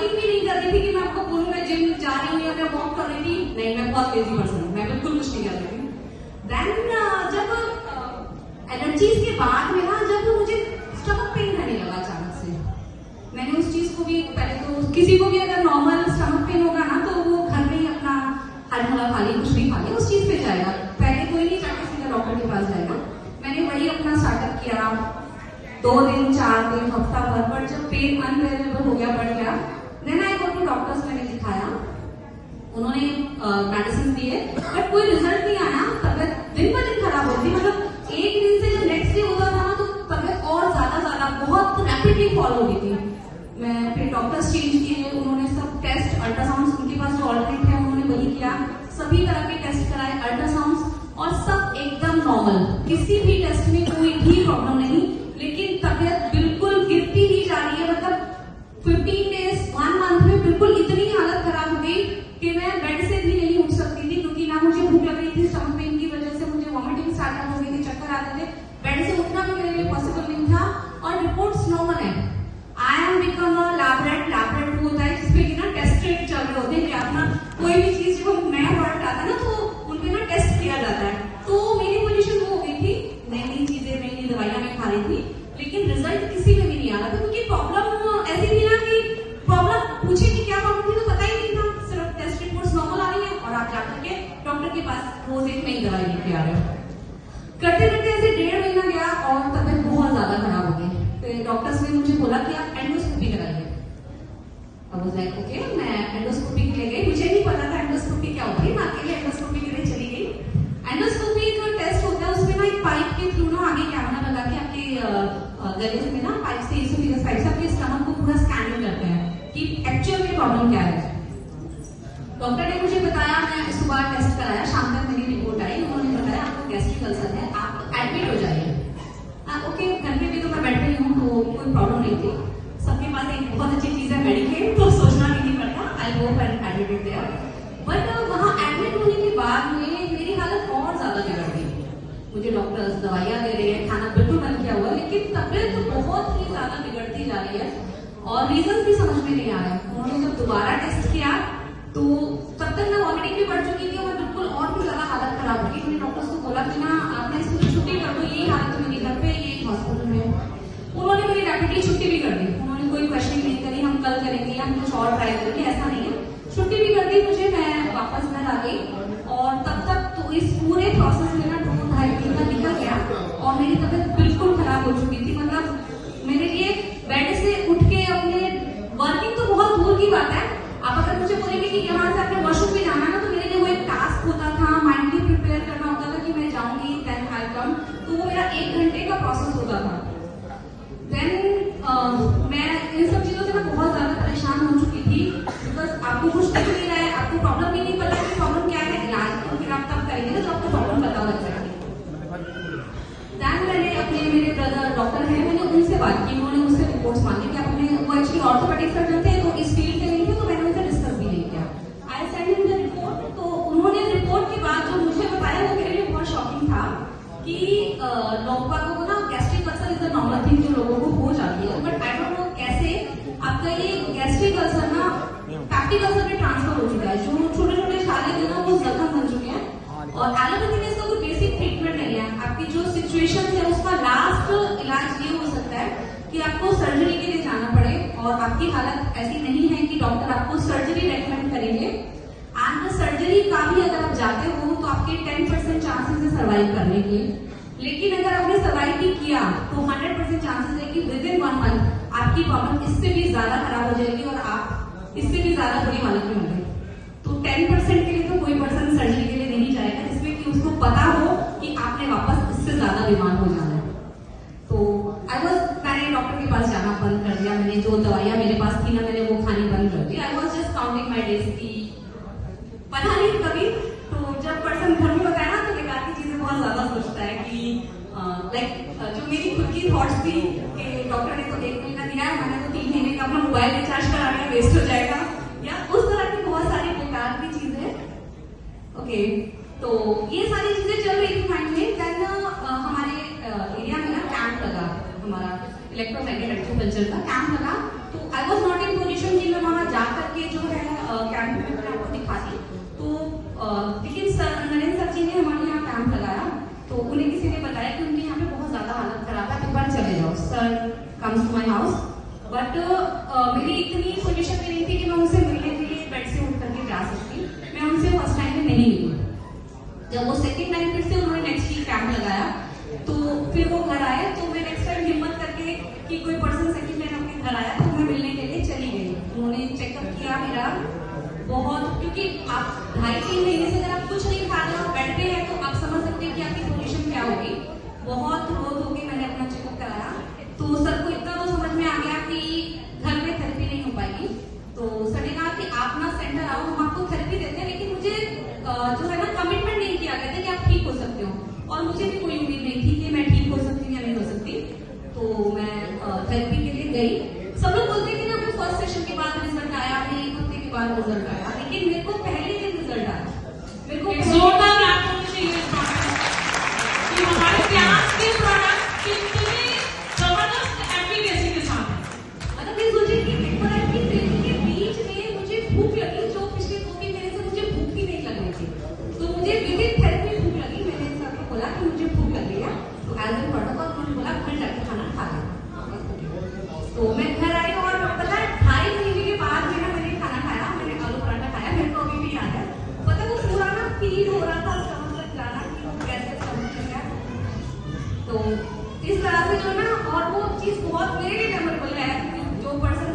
यकीन भी नहीं करती थी कि मैं आपको बोलूँ मैं जिम जा रही हूँ या मैं वॉक कर रही थी। नहीं, मैं बहुत लेजी पर्सन हूँ, मैं बिल्कुल कुछ नहीं कर रही थी। देन जब एलर्जीज के बाद में ना, जब मुझे स्टमक पेन रहने लगा अचानक से, मैंने उस चीज को भी, पहले तो किसी को भी अगर नॉर्मल स्टमक पेन होगा ना तो वो घर में ही अपना हाजमा खा ली, कुछ भी खा ली, उस चीज पे जाएगा, पहले कोई नहीं जाके सीधा डॉक्टर के पास जाएगा। मैंने वही अपना स्टार्टअप किया, 2 दिन 4 दिन हफ्ता भर, पर जब पेन अनबेरेबल हो गया, बढ़ गया, then I go to doctors, मैंने दिखाया, उन्होंने मेडिसिन दिए, बट कोई रिजल्ट नहीं आया। तबियत दिन ब दिन खराब होती, मतलब एक दिन से जब नेक्स्ट डे होता था ना तो तबियत और ज्यादा बहुत रैपिडली फॉल हो गई थी। मैं फिर डॉक्टर्स चेंज किए, उन्होंने सब टेस्ट, अल्ट्रासाउंड, उनके पास जो ऑल्टरनेट है उन्होंने वही किया, सभी तरह के टेस्ट कराए, अल्ट्रासाउंड, और सब एकदम नॉर्मल, किसी भी टेस्ट में कोई भी प्रॉब्लम नहीं, लेकिन तबियत बिल्कुल गिरती ही जा रही है। मतलब 15 डेज 1 मंथ में बिल्कुल इतनी हालत खराब हो गई कि मैं बेड से भी नहीं उठ सकती थी, क्योंकि ना मुझे भूख लग रही थी, स्टमक पेन की वजह से मुझे वॉमिटिंग स्टार्ट हो गई थी, चक्कर आते थे, बेड से उठना भी मेरे लिए पॉसिबल नहीं था। और रिपोर्ट्स नॉर्मल है। आई एम बिकम अ लैबरेट होता है जिसपे कि ना टेस्टेड चल रहे होते हैं कि अपना कोई भी चीज जब नया प्रोडक्ट आता है ना तो उनपे ना टेस्ट किया जाता है। तो मेरी पोजीशन वो हो गई थी, नई चीजें, नई दवाइयां मैं खा रही थी, लेकिन रिजल्ट किसी में भी नहीं आ रहा था, क्योंकि प्रॉब्लम ऐसी थी ना कि प्रॉब्लम पूछे कि क्या प्रॉब्लम थी तो पता ही नहीं था, सिर्फ टेस्ट रिपोर्ट्स नॉर्मल आ रही है और आप जाकर के डॉक्टर के पास रोज एक नई दवाई लेके आ रहे हो। करते करते ऐसे 1.5 महीना गया और तबियत बहुत ज्यादा खराब हो गई। फिर डॉक्टर्स ने मुझे बोला कि आप एंडोस्कोपी कराइए। आई वाज लाइक ओके, मैं एंडोस्कोपी के लिए गई, मुझे नहीं पता था एंडोस्कोपी क्या होती है, मैं अकेले एंडोस्कोपी के लिए चली गई। एंडोस्कोपी जो टेस्ट होता है उसमें ना एक पाइप के थ्रू ना आगे कैमरा लगा के आपके गले में ना पाइप से, इसोफेगस पाइप से आपके स्टमक को पूरा स्कैनिंग करते हैं कि एक्चुअल में प्रॉब्लम क्या है। डॉक्टर ने मुझे बताया, मैं सुबह टेस्ट कराया, शाम तक मेरी रिपोर्ट आई, उन्होंने बताया आपको गैस्ट्रिक अल्सर है, आप एडमिट हो जाइए। ओके, घर में भी तो मैं बैठ रही हूँ तो कोई प्रॉब्लम नहीं थी, सबके पास एक बहुत अच्छी चीज है मेडिकेन, तो सोचना भी नहीं पड़ता, I go for admitted there. But वहाँ एडमिट होने के बाद में मेरी हालत और ज्यादा बिगड़ गई। मुझे डॉक्टर्स दवाइयाँ दे रहे हैं, खाना बिल्कुल बंद किया हुआ है, लेकिन तबियत तो बहुत ही ज्यादा बिगड़ती जा रही है और रीजन भी समझ में नहीं आ रहा है। उन्होंने जब दोबारा टेस्ट किया तो तब तक मैं वॉमिटिंग भी बढ़ चुकी थी और बिल्कुल और भी ज्यादा हालत खराब हो गई। मैंने डॉक्टर्स को बोला कि ना आपने इसको छुट्टी कर दो, यही हालत तो मेरी घर पे, यही हॉस्पिटल में। उन्होंने मेरी रैपिडली छुट्टी भी कर दी, उन्होंने कोई क्वेश्चन नहीं करी, हम कल करेंगे, हम कुछ और ट्राई करेंगे, ऐसा नहीं है, छुट्टी भी कर दी मुझे, मैं वापस घर आ गई। और तब तक तो इस पूरे प्रोसेस में ना 2-2.5 महीना निकल गया और मेरी तबियत बिल्कुल खराब हो चुकी थी। मतलब मेरे लिए बेड से उठ के अपने वर्किंग तो बहुत दूर की बात है, आप अगर मुझे बोलेंगे कि यहाँ से आपने वॉशरूम भी जाना ना तो मेरे लिए वो एक टास्क होता था, माइंडली प्रिपेयर करना होता था कि मैं जाऊंगी देन आई कम, तो वो मेरा 1 घंटे का प्रोसेस होता था। देन मैं इन सब चीजों से ना बहुत ज्यादा परेशान हो चुकी थी, बिकॉज आपको कुछ दिख नहीं रहा है, आपको प्रॉब्लम भी नहीं पता कि प्रॉब्लम क्या है, इलाज तो फिर आप तब करेंगे ना जब आपको प्रॉब्लम पता लग जाएगी। देन मैंने अपने, मेरे ब्रदर डॉक्टर हैं, मैंने उनसे बात की, उन्होंने मुझसे रिपोर्ट्स मांगी कि अपने, वो एक्चुअली ऑर्थोपेडिक सर्जन थे तो इस फील्ड के नहीं थे, तो मैंने उनसे डिस्कस भी नहीं किया। I send him the report, तो उन्होंने रिपोर्ट के बाद जो मुझे बताया वो मेरे लिए बहुत शॉकिंग था कि लोगों को ना gastric ulcer is the normal thing जो लोगों को हो जाती है, बट आई डोंट नो कैसे आपका ये गैस्ट्रिक अल्सर ना फैटी अल्सर में ट्रांसफर हो चुका है, जो छोटे छोटे छाले थे ना वो जख्म बन चुके हैं। और एलोपैथी में इसका कोई बेसिक ट्रीटमेंट नहीं है, आपकी जो सिचुएशन है उसका लास्ट इलाज ये हो सकता है कि आपको सर्जरी के लिए जाना पड़े, और आपकी हालत ऐसी नहीं है कि डॉक्टर आपको सर्जरी रेकमेंड करेंगे। एंड सर्जरी का भी अगर आप जाते हो तो आपके 10% चांसेस है सर्वाइव करने के, लेकिन अगर आपने सर्वाइव भी किया तो 100% चांसेस है कि विद इन 1 मंथ आपकी प्रॉब्लम इससे भी ज्यादा खराब हो जाएगी और आप इससे भी ज्यादा बुरी हालत में होंगे। तो 10% के लिए तो कोई पर्सन सर्जरी के लिए नहीं जाएगा, जिसमें कि उसको पता हो कि आपने वापस इससे ज्यादा बीमार हो जाना है। तो मैंने डॉक्टर के पास जाना बंद कर दिया, मैंने जो दवाइयां मेरे पास थी ना मैंने वो खानी बंद कर दी। I was just counting my days की पता नहीं कभी, तो जब पर्सन घर में होता है ना तो बेकार की चीजें बहुत ज्यादा सोचता है कि जो मेरी खुद की थॉट्स थी कि डॉक्टर ने तो 1 महीना दिया है, मैंने तो 3 महीने का अपना मोबाइल रिचार्ज करा लिया, वेस्ट हो जाएगा, या उस तरह की बहुत सारी बेकार की चीजें। ओके, तो ये सारी चीजें चल रही थी माइंड में। देन हमारे एरिया में ना कैंप लगा, हमारा इलेक्ट्रोमैग्नेटिक एक्यूपंक्चर का कैंप लगा, तो I was not in position कि मैं वहां जा comes to my house, but मेरी इतनी पोजीशन में नहीं थी कि मैं उनसे मिलने के लिए बेड से उठ करके जा सकती। मैं उनसे फर्स्ट टाइम में नहीं मिली। जब वो सेकंड टाइम फिर से उन्होंने नेक्स्ट वीक कैंप लगाया, तो फिर वो घर आए, तो मैं नेक्स्ट टाइम हिम्मत करके कि कोई पर्सन सेकंड टाइम अपने घर आया तो मैं मिलने के लिए चली गई। उन्होंने चेकअप किया मेरा बहुत, क्योंकि आप 2.5-3 महीने से अगर आप कुछ नहीं खा रहे हो, बैठे हैं, तो आप समझ सकते हैं कि आपकी पोजीशन क्या होगी। बहुत रोज होके मैंने अपना चेकअप कराया, तो सर को इतना तो समझ में आ गया कि घर में थेरेपी नहीं हो पाएगी। तो सर ने कहा कि आप ना सेंटर आओ, हम आपको थेरेपी देते हैं, लेकिन मुझे जो है ना कमिटमेंट नहीं किया गया था कि आप ठीक हो सकते हो, और मुझे भी कोई उम्मीद नहीं थी कि मैं ठीक हो सकती या नहीं हो सकती। तो मैं थेरेपी के लिए गई। सब लोग बोलते हैं कि ना वो फर्स्ट सेशन के बाद रिजल्ट आया, फिर 1 हफ्ते के बाद रिजल्ट आया, लेकिन मेरे को पहले दिन रिजल्ट आया। मेरे को जोरदार आप होनी चाहिए कि हमारे प्यास के प्रोडक्ट कितने जबरदस्त एफिकेसी के साथ है। मतलब ये सोचिए कि पेपर के बीच में मुझे भूख लगी, जो पिछले 2-3 महीने से मुझे भूख ही नहीं लग रही थी, तो मुझे विदिन थेरेपी भूख लगी। मैंने सर को बोला कि मुझे भूख लग रही है, तो एज ए प्रोटोकॉल उन्होंने बोला घर जाके खाना खा लेना। तो मैं घर आई, और पता है 2.5 महीने के बाद मैंने खाना खाया, मैंने आलू पराठा खाया। मेरे को अभी भी याद है, पता है वो पूरा ना फील हो रहा था स्टमक तक जाना कि वो कैसे स्टमक में गया। तो इस तरह से जो ना, और वो चीज बहुत मेरे लिए मेमोरेबल है, जो पर्सन